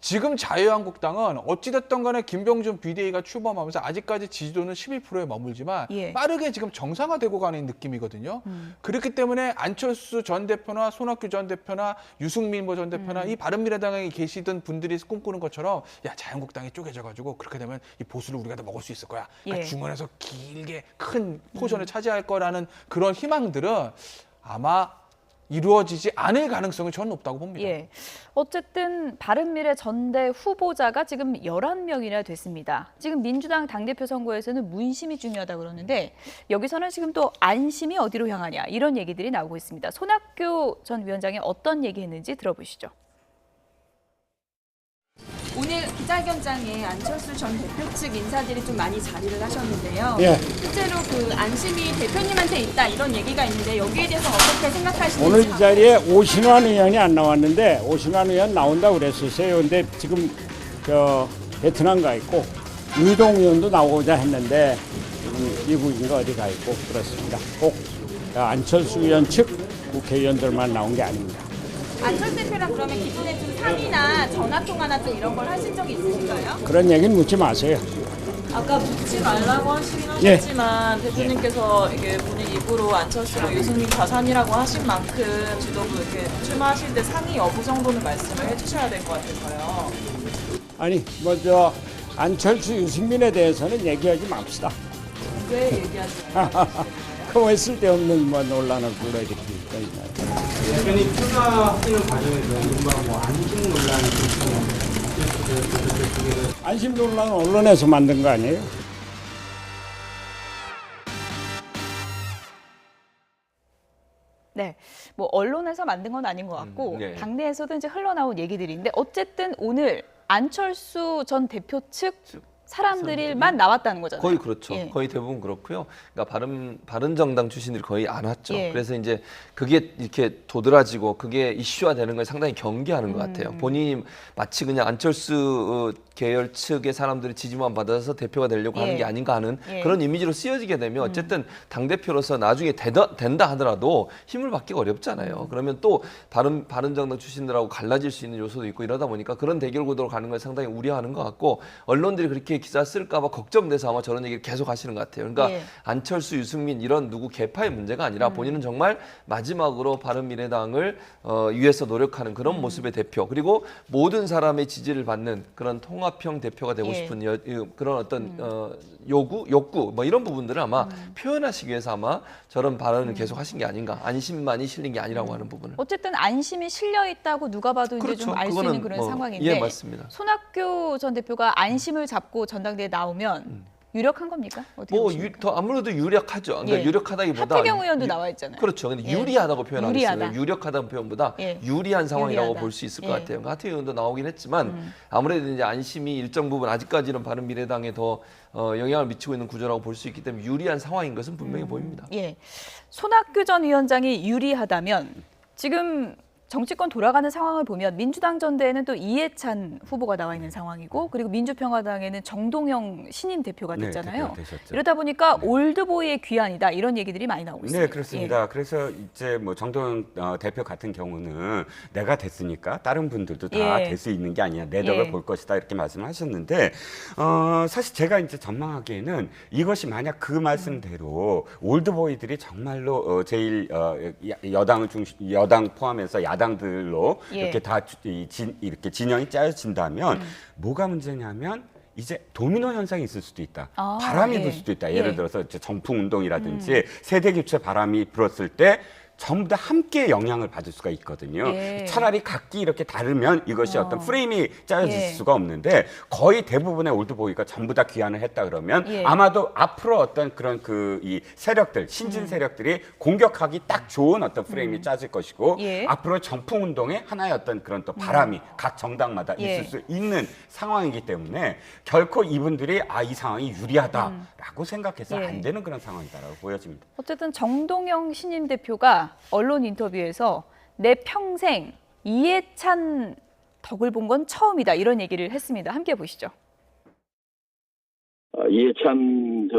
지금 자유한국당은 어찌됐든 간에 김병준 비대위가 출범하면서 아직까지 지지도는 11%에 머물지만 예. 빠르게 지금 정상화되고 가는 느낌이거든요. 그렇기 때문에 안철수 전 대표나 손학규 전 대표나 유승민 전 대표나 이 바른미래당에 계시던 분들이 꿈꾸는 것처럼 야 자유한국당이 쪼개져가지고 그렇게 되면 이 보수를 우리가 다 먹을 수 있을 거야. 그러니까 예. 중원에서 길게 큰 포션을 차지할 거라는 그런 희망들은 아마 이루어지지 않을 가능성이 저는 높다고 봅니다. 예. 어쨌든 바른미래 전대 후보자가 지금 11명이나 됐습니다. 지금 민주당 당대표 선거에서는 문심이 중요하다고 그러는데 여기서는 지금 또 안심이 어디로 향하냐 이런 얘기들이 나오고 있습니다. 손학규 전 위원장이 어떤 얘기했는지 들어보시죠. 오늘 기자회견장에 안철수 전 대표 측 인사들이 좀 많이 자리를 하셨는데요. 예. 실제로 그 안심이 대표님한테 있다 이런 얘기가 있는데 여기에 대해서 어떻게 생각하시는지. 오늘 이 자리에 오신환 의원이 안 나왔는데 오신환 의원 나온다고 그랬었어요. 근데 지금 베트남 가 있고 유동 의원도 나오고자 했는데 미국인가 어디 가 있고 그렇습니다. 꼭 안철수 의원 측 국회의원들만 나온 게 아닙니다. 안철수 대표랑 그러면 기존에 좀 상의나 전화통화나 좀 이런 걸 하신 적이 있으신가요? 그런 얘기는 묻지 마세요. 아까 묻지 말라고 하시긴 예. 하셨지만 대표님께서 이게 본인 입으로 안철수랑 유승민 가산이라고 하신 만큼 지도부 이렇게 출마하실 때 상의 여부 정도는 말씀을 해주셔야 될 것 같아서요. 아니 안철수 유승민에 대해서는 얘기하지 맙시다. 왜 얘기하지 않아요? 그 쓸데없는 논란을 불러일으킬 거니까. 대표님 출마하시는 과정에서 이른바 안심 논란이 안심 논란은 언론에서 만든 거 아니에요? 네, 뭐 언론에서 만든 건 아닌 것 같고 네. 당내에서도 이제 흘러나온 얘기들인데 어쨌든 오늘 안철수 전 대표 측 사람들만 나왔다는 거잖아요. 거의 그렇죠. 예. 거의 대부분 그렇고요. 그러니까 바른정당 출신들이 거의 안 왔죠. 예. 그래서 이제 그게 이렇게 도드라지고 그게 이슈화되는 걸 상당히 경계하는 것 같아요. 본인이 마치 그냥 안철수 계열 측의 사람들이 지지만 받아서 대표가 되려고 하는 게 아닌가 하는 그런 이미지로 쓰여지게 되면 어쨌든 당대표로서 나중에 된다 하더라도 힘을 받기가 어렵잖아요. 그러면 또 바른정당 출신들하고 갈라질 수 있는 요소도 있고 이러다 보니까 그런 대결 구도로 가는 걸 상당히 우려하는 것 같고 언론들이 그렇게 기사 쓸까 봐 걱정돼서 아마 저런 얘기를 계속 하시는 것 같아요. 그러니까 안철수, 유승민 이런 누구 계파의 문제가 아니라 본인은 정말 마지막으로 바른미래당을 위해서 노력하는 그런 모습의 대표 그리고 모든 사람의 지지를 받는 그런 통합형 대표가 되고 싶은 그런 어떤 욕구 뭐 이런 부분들을 아마 표현하시기 위해서 아마 저런 발언을 계속 하신 게 아닌가. 안심만이 실린 게 아니라고 하는 부분은. 어쨌든 안심이 실려 있다고 누가 봐도 이제 그렇죠. 좀 알 수 있는 그런 상황인데 예, 맞습니다. 손학규 전 대표가 안심을 잡고 전당대회에 나오면 유력한 겁니까? 어떻게 뭐 보십니까? 더 아무래도 유력하죠. 그러니까 유력하다기보다 하태경 의원도 나와 있잖아요. 그렇죠. 근데 유리하다고 표현하겠어요. 유리하다. 유력하다는 표현보다 유리한 상황이라고 볼 수 있을 것 같아요. 그러니까 하태경 의원도 나오긴 했지만 아무래도 이제 안심이 일정 부분 아직까지는 바른미래당에 더 영향을 미치고 있는 구조라고 볼 수 있기 때문에 유리한 상황인 것은 분명히 보입니다. 예, 손학규 전 위원장이 유리하다면 지금 정치권 돌아가는 상황을 보면 민주당 전대에는 또 이해찬 후보가 나와 있는 상황이고 그리고 민주평화당에는 정동영 신임 대표가 됐잖아요. 이러다 보니까 올드보이의 귀환이다 이런 얘기들이 많이 나오고 있습니다. 네, 그렇습니다. 그래서 이제 뭐 정동영 대표 같은 경우는 내가 됐으니까 다른 분들도 다 될 수 있는 게 아니야. 내 덕을 볼 것이다 이렇게 말씀하셨는데 사실 제가 이제 전망하기에는 이것이 만약 그 말씀대로 올드보이들이 정말로 제일 여당 포함해서 야당들로 이렇게 다 이렇게 진영이 짜여진다면 뭐가 문제냐면 이제 도미노 현상이 있을 수도 있다. 바람이 불 수도 있다. 예를 들어서 이제 정풍 운동이라든지 세대 교체 바람이 불었을 때 전부 다 함께 영향을 받을 수가 있거든요. 차라리 각기 이렇게 다르면 이것이 어떤 프레임이 짜여질 수가 없는데 거의 대부분의 올드보이가 전부 다 귀환을 했다 그러면 아마도 앞으로 어떤 그런 이 세력들, 신진 세력들이 공격하기 딱 좋은 어떤 프레임이 짜질 것이고 앞으로 정풍 운동의 하나의 어떤 그런 또 바람이 각 정당마다 있을 수 있는 상황이기 때문에 결코 이분들이 이 상황이 유리하다라고 생각해서 안 되는 그런 상황이다라고 보여집니다. 어쨌든 정동영 신임 대표가 언론 인터뷰에서 내 평생 이해찬 덕을 본 건 처음이다 이런 얘기를 했습니다. 함께 보시죠. 이해찬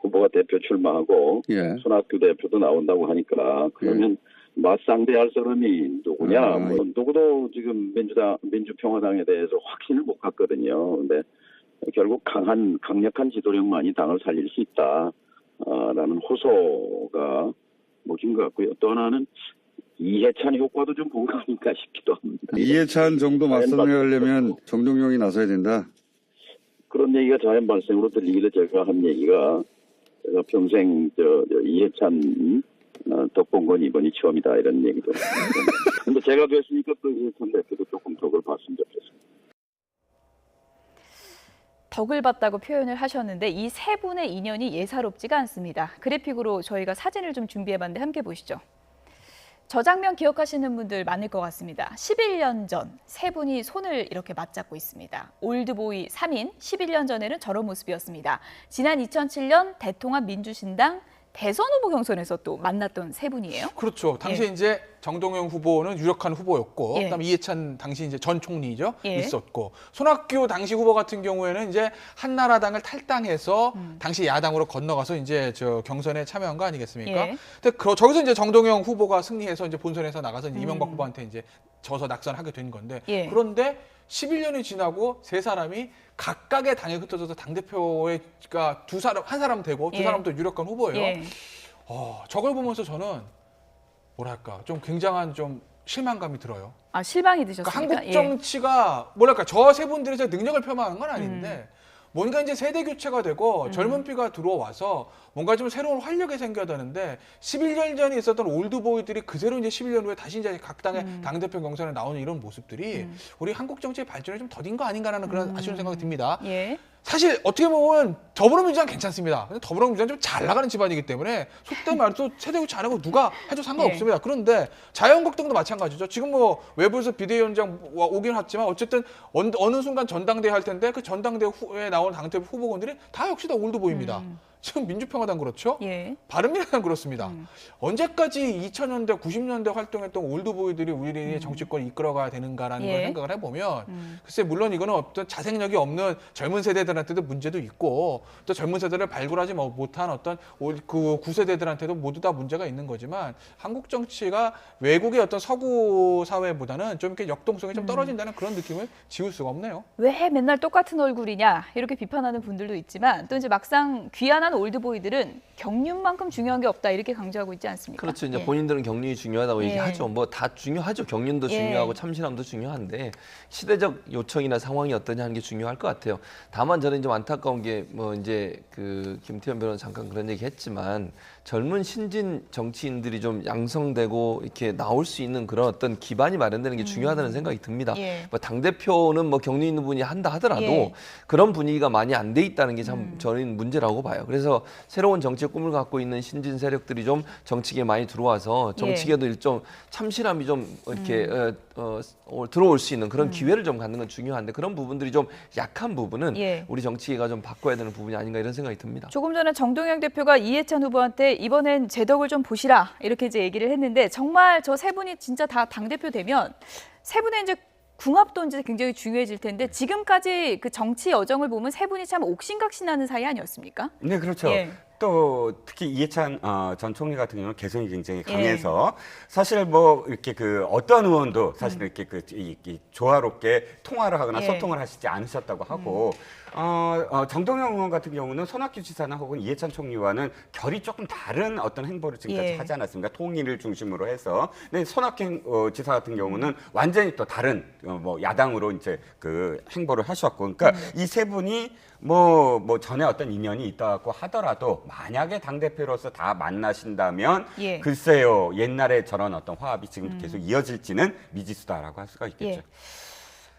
후보가 대표 출마하고 손학규 대표도 나온다고 하니까 그러면 맞상대할 사람이 누구냐? 뭐 누구도 지금 민주평화당에 대해서 확신을 못 갖거든요. 근데 결국 강력한 지도력만이 당을 살릴 수 있다라는 호소가 묵인 것 같고요. 또 하나는 이해찬 효과도 좀 보고 가니까 싶기도 합니다. 이해찬 정도 맞서게 하려면 정동영이 나서야 된다. 그런 얘기가 자연 발생으로 들리길래 제가 한 얘기가 제가 평생 이해찬 덕본 건 이번이 처음이다 이런 얘기도. 근데 제가 뵀으니까 또 이해찬 대표도 조금 덕을 봤으면 좋겠습니다. 덕을 봤다고 표현을 하셨는데 이 세 분의 인연이 예사롭지가 않습니다. 그래픽으로 저희가 사진을 좀 준비해봤는데 함께 보시죠. 저 장면 기억하시는 분들 많을 것 같습니다. 11년 전 세 분이 손을 이렇게 맞잡고 있습니다. 올드보이 3인 11년 전에는 저런 모습이었습니다. 지난 2007년 대통합 민주신당 대선 후보 경선에서 또 만났던 세 분이에요. 그렇죠. 당시에 이제 정동영 후보는 유력한 후보였고, 예. 그다음에 이해찬 당시 이제 전 총리죠. 예. 있었고, 손학규 당시 후보 같은 경우에는 이제 한나라당을 탈당해서 당시 야당으로 건너가서 이제 저 경선에 참여한 거 아니겠습니까? 예. 근데 저기서 이제 정동영 후보가 승리해서 이제 본선에서 나가서 이제 이명박 후보한테 이제 져서 낙선하게 된 건데, 예. 그런데 11년이 지나고 세 사람이 각각의 당에 흩어져서 당대표에 그러니까 한 사람 되고 두 예. 사람 또 유력한 후보예요. 예. 저걸 보면서 저는 뭐랄까 좀 굉장한 좀 실망감이 들어요. 아, 실망이 드셨습니까? 그러니까 한국 정치가 뭐랄까 저 세 분들이 제 능력을 폄하하는 건 아닌데 뭔가 이제 세대 교체가 되고 젊은 피가 들어와서 뭔가 좀 새로운 활력이 생겨야 되는데 11년 전에 있었던 올드보이들이 그대로 이제 11년 후에 다시 이제 각 당의 당대표 경선에 나오는 이런 모습들이 우리 한국 정치의 발전에 좀 더딘 거 아닌가라는 그런 아쉬운 생각이 듭니다. 예. 사실 어떻게 보면 더불어민주당 괜찮습니다. 근데 더불어민주당 좀 잘 나가는 집안이기 때문에 속된 말도 세대 교체 안 하고 누가 해도 상관없습니다. 그런데 자유한국당도 마찬가지죠. 지금 뭐 외부에서 비대위원장 오긴 했지만 어쨌든 어느 순간 전당대회 할 텐데 그 전당대회에 나온 당대표 후보군들이 다 역시 다 올드보이입니다. 지금 민주평화당 그렇죠? 예. 바른미래당 그렇습니다. 언제까지 2000년대, 90년대 활동했던 올드보이들이 우리의 정치권을 이끌어가야 되는가라는 예. 걸 생각을 해보면 글쎄 물론 이거는 어떤 자생력이 없는 젊은 세대들한테도 문제도 있고 또 젊은 세대를 발굴하지 못한 어떤 그 구세대들한테도 모두 다 문제가 있는 거지만 한국 정치가 외국의 어떤 서구 사회보다는 좀 이렇게 역동성이 좀 떨어진다는 그런 느낌을 지울 수가 없네요. 왜 맨날 똑같은 얼굴이냐 이렇게 비판하는 분들도 있지만 또 이제 막상 귀환한 올드보이들은 경륜만큼 중요한 게 없다 이렇게 강조하고 있지 않습니까? 그렇죠. 이제 예. 본인들은 경륜이 중요하다고 예. 얘기하죠. 뭐 다 중요하죠. 경륜도 예. 중요하고 참신함도 중요한데 시대적 요청이나 상황이 어떠냐 하는 게 중요할 것 같아요. 다만 저는 좀 안타까운 게 뭐 이제 그 김태현 변호사 잠깐 그런 얘기 했지만 젊은 신진 정치인들이 좀 양성되고 이렇게 나올 수 있는 그런 어떤 기반이 마련되는 게 중요하다는 생각이 듭니다. 예. 뭐 당대표는 뭐 경륜 있는 분이 한다 하더라도 예. 그런 분위기가 많이 안 돼 있다는 게 참 저는 문제라고 봐요. 그래서 새로운 정치의 꿈을 갖고 있는 신진 세력들이 좀 정치계에 많이 들어와서 정치계도 일종 참신함이 좀 이렇게 들어올 수 있는 그런 기회를 좀 갖는 건 중요한데 그런 부분들이 좀 약한 부분은 예. 우리 정치계가 좀 바꿔야 되는 부분이 아닌가 이런 생각이 듭니다. 조금 전에 정동영 대표가 이해찬 후보한테 이번엔 제 덕을 좀 보시라 이렇게 이제 얘기를 했는데 정말 저 세 분이 진짜 다 당대표 되면 세 분의 이제 궁합도 이제 굉장히 중요해질 텐데 지금까지 그 정치 여정을 보면 세 분이 참 옥신각신하는 사이 아니었습니까? 네, 그렇죠. 예. 또 특히 이해찬 전 총리 같은 경우는 개성이 굉장히 강해서 사실 뭐 이렇게 그 어떤 의원도 사실 이렇게 이 조화롭게 통화를 하거나 예. 소통을 하시지 않으셨다고 하고 정동영 의원 같은 경우는 손학규 지사나 혹은 이해찬 총리와는 결이 조금 다른 어떤 행보를 지금까지 예. 하지 않았습니까? 통일을 중심으로 해서. 근데 손학규 지사 같은 경우는 완전히 또 다른 뭐 야당으로 이제 그 행보를 하셨고, 그러니까 이 세 분이 뭐 전에 어떤 인연이 있다고 하더라도 만약에 당 대표로서 다 만나신다면 예. 글쎄요 옛날에 저런 어떤 화합이 지금 계속 이어질지는 미지수다라고 할 수가 있겠죠. 예.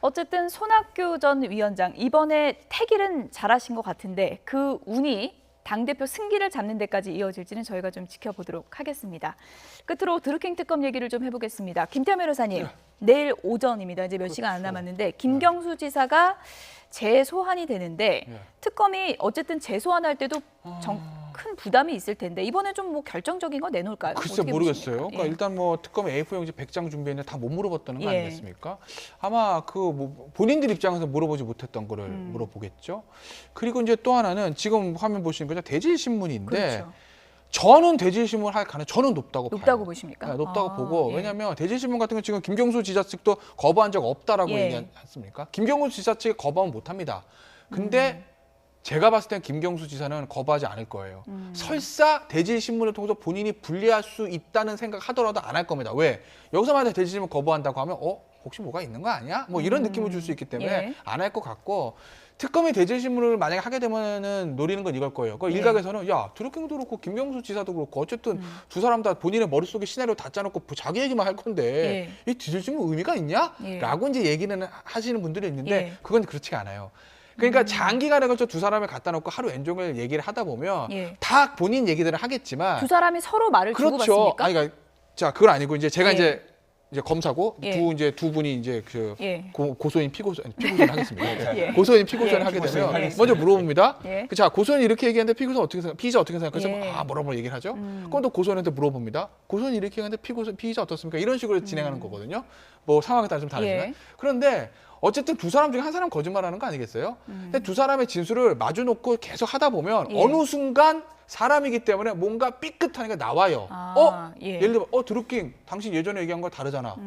어쨌든 손학규 전 위원장 이번에 택일은 잘하신 것 같은데 그 운이 당대표 승기를 잡는 데까지 이어질지는 저희가 좀 지켜보도록 하겠습니다. 끝으로 드루킹 특검 얘기를 좀 해보겠습니다. 김태현 변호사님, 내일 오전입니다. 이제 몇 시간 안 남았는데 김경수 지사가 재소환이 되는데 특검이 어쨌든 재소환할 때도 큰 부담이 있을 텐데 이번에 좀 뭐 결정적인 거 내놓을까요? 글쎄 어떻게 모르겠어요. 보십니까? 그러니까 예. 일단 뭐 특검 A4용지 100장 준비했는데 다 못 물어봤다는 거 예. 아니겠습니까? 아마 그 뭐 본인들 입장에서 물어보지 못했던 거를 물어보겠죠. 그리고 이제 또 하나는 지금 화면 보시는 거죠. 대질신문인데 그렇죠. 저는 대질신문 할 가능 저는 높다고 높다고 봐요. 보십니까? 네, 높다고 아, 보고 예. 왜냐하면 대질신문 같은 경우 지금 김경수 지사 측도 거부한 적 없다라고 예. 얘기하지 않습니까? 김경수 지사 측이 거부하면 못합니다. 근데 제가 봤을 땐 김경수 지사는 거부하지 않을 거예요. 설사 대질신문을 통해서 본인이 불리할 수 있다는 생각하더라도 안 할 겁니다. 왜? 여기서 만약 대질신문 거부한다고 하면 혹시 뭐가 있는 거 아니야? 뭐 이런 느낌을 줄 수 있기 때문에 예. 안 할 것 같고 특검이 대질신문을 만약에 하게 되면은 노리는 건 이걸 거예요. 그 일각에서는 야 드루킹도 그렇고 김경수 지사도 그렇고 어쨌든 두 사람 다 본인의 머릿속에 시나리오 다 짜놓고 자기 얘기만 할 건데 이 뒤질신문 의미가 있냐? 라고 이제 얘기는 하시는 분들이 있는데 그건 그렇지가 않아요. 그러니까 장기간에 걸쳐 두 사람을 갖다 놓고 하루 온종일 얘기를 하다 보면 다 본인 얘기들을 하겠지만 두 사람이 서로 말을 주고받습니까? 아니 그러니까 자 그건 아니고 이제 제가 이제 검사고 두 분이 이제 그 고소인 피고소인 하겠습니다. 고소인 피고소인 하게 되면 먼저 물어봅니다. 자 고소인이 이렇게 얘기하는데 피고소 어떻게 생각? 피의자 어떻게 생각하세요? 뭐라고 얘기를 하죠. 그럼 또 고소인한테 물어봅니다. 고소인이 이렇게 얘기하는데 피의자 어떻습니까? 이런 식으로 진행하는 거거든요. 뭐 상황에 따라 좀 다르지만 그런데. 어쨌든 두 사람 중에 한 사람 거짓말하는 거 아니겠어요? 근데 두 사람의 진술을 마주놓고 계속 하다 보면 어느 순간 사람이기 때문에 뭔가 삐끗하는 게 나와요. 예를 들어 드루킹 당신 예전에 얘기한 거 다르잖아.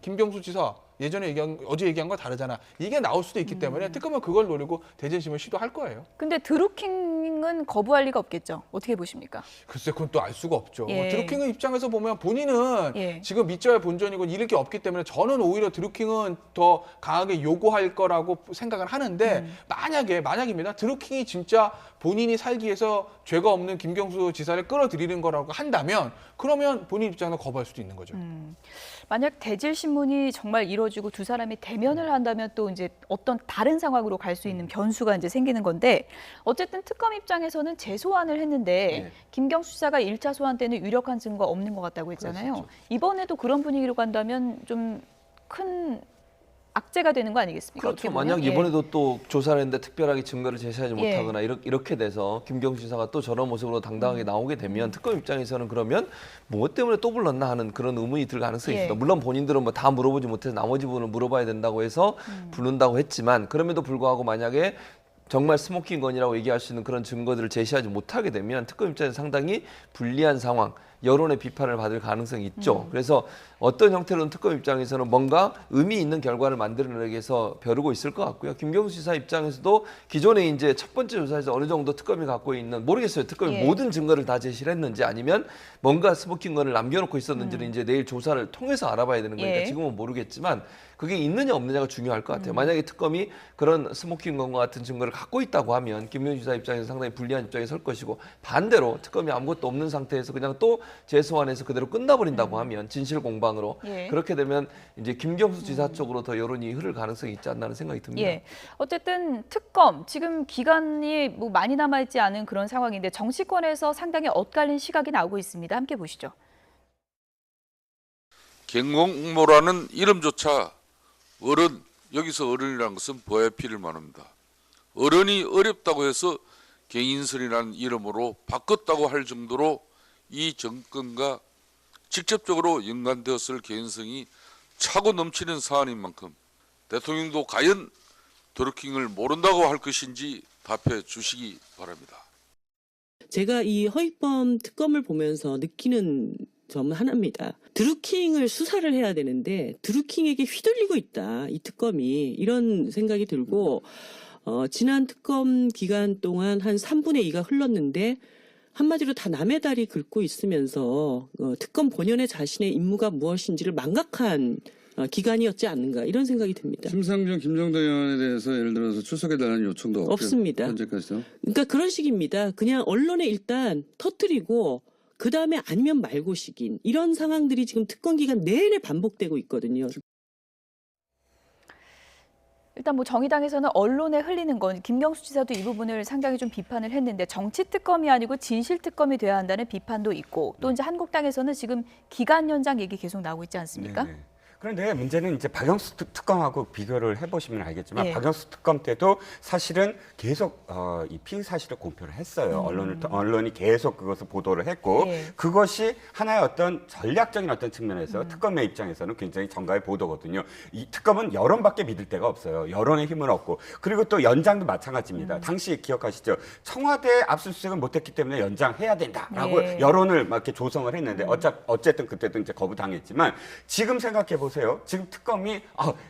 김경수 지사 예전에 어제 얘기한 거 다르잖아. 이게 나올 수도 있기 때문에 특검은 그걸 노리고 대진심을 시도할 거예요. 근데 드루킹은 거부할 리가 없겠죠. 어떻게 보십니까? 글쎄 그건 또 알 수가 없죠. 드루킹의 입장에서 보면 본인은 지금 밑져야 본전이고 잃을 게 없기 때문에 저는 오히려 드루킹은 더 강하게 요구할 거라고 생각을 하는데 만약입니다. 드루킹이 진짜 본인이 살기 위해서 죄가 없는 김경수 지사를 끌어들이는 거라고 한다면 그러면 본인 입장에서 거부할 수도 있는 거죠. 만약 대질신문이 정말 이루어지고 두 사람이 대면을 한다면 또 이제 어떤 다른 상황으로 갈 수 있는 변수가 이제 생기는 건데 어쨌든 특검 입장에서는 재소환을 했는데 김경수 지사가 1차 소환 때는 유력한 증거 없는 것 같다고 했잖아요. 그렇죠. 이번에도 그런 분위기로 간다면 좀 큰 악재가 되는 거 아니겠습니까? 그렇죠. 만약 이번에도 또 조사를 했는데 특별하게 증거를 제시하지 못하거나 이렇게 돼서 김경수 지사가 또 저런 모습으로 당당하게 나오게 되면 특검 입장에서는 그러면 뭐 때문에 또 불렀나 하는 그런 의문이 들 가능성이 있습니다. 물론 본인들은 뭐 다 물어보지 못해서 나머지 부분을 물어봐야 된다고 해서 부른다고 했지만 그럼에도 불구하고 만약에 정말 스모킹 건이라고 얘기할 수 있는 그런 증거들을 제시하지 못하게 되면 특검 입장에서 상당히 불리한 상황, 여론의 비판을 받을 가능성이 있죠. 그래서 어떤 형태로든 특검 입장에서는 뭔가 의미 있는 결과를 만들어내기 위해서 벼르고 있을 것 같고요. 김경수 지사 입장에서도 기존에 이제 첫 번째 조사에서 어느 정도 특검이 갖고 있는 모르겠어요. 특검이 모든 증거를 다 제시를 했는지 아니면 뭔가 스모킹 건을 남겨놓고 있었는지를 이제 내일 조사를 통해서 알아봐야 되는 거니까 지금은 모르겠지만 그게 있느냐 없느냐가 중요할 것 같아요. 만약에 특검이 그런 스모킹 건과 같은 증거를 갖고 있다고 하면 김경수 지사 입장에서 상당히 불리한 입장에 설 것이고 반대로 특검이 아무것도 없는 상태에서 그냥 또 재소환해서 그대로 끝나버린다고 하면 진실 공방으로 그렇게 되면 이제 김경수 지사 쪽으로 더 여론이 흐를 가능성이 있지 않나 하는 생각이 듭니다. 어쨌든 특검 지금 기간이 뭐 많이 남아있지 않은 그런 상황인데 정치권에서 상당히 엇갈린 시각이 나오고 있습니다. 함께 보시죠. 경공모라는 이름조차 여기서 어른이라는 것은 보혜피를 말합니다. 어른이 어렵다고 해서 경인선이라는 이름으로 바꿨다고 할 정도로 이 정권과 직접적으로 연관되었을 개연성이 차고 넘치는 사안인 만큼 대통령도 과연 드루킹을 모른다고 할 것인지 답해 주시기 바랍니다. 제가 이 허익범 특검을 보면서 느끼는 점은 하나입니다. 드루킹을 수사를 해야 되는데 드루킹에게 휘둘리고 있다. 이 특검이 이런 생각이 들고 지난 특검 기간 동안 한 3분의 2가 흘렀는데 한마디로 다 남의 다리 긁고 있으면서 특검 본연의 자신의 임무가 무엇인지를 망각한 기간이었지 않는가 이런 생각이 듭니다. 심상정 김정도 의원에 대해서 예를 들어서 출석해달라는 요청도 없습니다. 현재까지도. 그러니까 그런 식입니다. 그냥 언론에 일단 터뜨리고 그 다음에 아니면 말고식인 이런 상황들이 지금 특검 기간 내내 반복되고 있거든요. 일단 뭐 정의당에서는 언론에 흘리는 건 김경수 지사도 이 부분을 상당히 좀 비판을 했는데 정치 특검이 아니고 진실 특검이 돼야 한다는 비판도 있고 또 이제 한국당에서는 지금 기간 연장 얘기 계속 나오고 있지 않습니까? 네네. 그런데 문제는 이제 박영수 특검하고 비교를 해보시면 알겠지만 예. 박영수 특검 때도 사실은 계속 이 피의 사실을 공표를 했어요. 언론이 계속 그것을 보도를 했고 예. 그것이 하나의 어떤 전략적인 어떤 측면에서 특검의 입장에서는 굉장히 정가의 보도거든요. 이 특검은 여론밖에 믿을 데가 없어요. 여론의 힘은 없고 그리고 또 연장도 마찬가지입니다. 당시 기억하시죠? 청와대 압수수색을 못했기 때문에 연장해야 된다라고 예. 여론을 막 이렇게 조성을 했는데 어쨌든 그때도 이제 거부당했지만 지금 생각해 보세요. 지금 특검이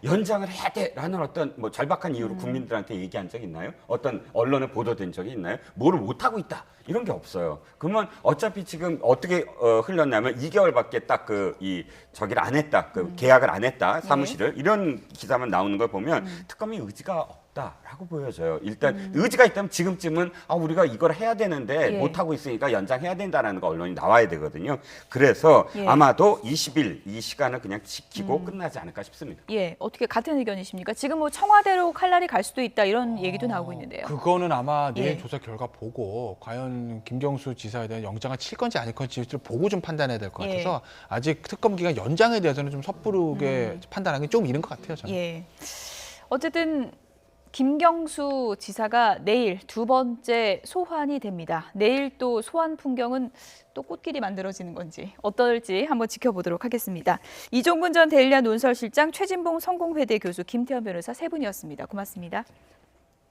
연장을 해야 돼라는 어떤 뭐 절박한 이유로 국민들한테 얘기한 적이 있나요? 어떤 언론에 보도된 적이 있나요? 뭐를 못 하고 있다 이런 게 없어요. 그러면 어차피 지금 어떻게 흘렀냐면 2개월밖에 딱 저기를 안 했다, 계약을 안 했다 사무실을 이런 기사만 나오는 걸 보면 특검이 의지가 없다라고 보여져요. 일단 의지가 있다면 지금쯤은 우리가 이걸 해야 되는데 예. 못하고 있으니까 연장해야 된다는 거 언론이 나와야 되거든요. 그래서 예. 아마도 20일 이 시간을 그냥 지키고 끝나지 않을까 싶습니다. 예, 어떻게 같은 의견이십니까? 지금 뭐 청와대로 칼날이 갈 수도 있다 이런 얘기도 나오고 있는데요. 그거는 아마 내일 예. 조사 결과 보고 과연 김경수 지사에 대한 영장을 칠 건지 아닐 건지를 보고 좀 판단해야 될 것 예. 같아서 아직 특검 기간 연장에 대해서는 좀 섣부르게 판단하기 좀 이른 것 같아요. 저는. 예. 어쨌든 김경수 지사가 내일 두 번째 소환이 됩니다. 내일 또 소환 풍경은 또 꽃길이 만들어지는 건지 어떨지 한번 지켜보도록 하겠습니다. 이종근 전 데일리아 논설실장, 최진봉 성공회대 교수, 김태현 변호사 세 분이었습니다. 고맙습니다.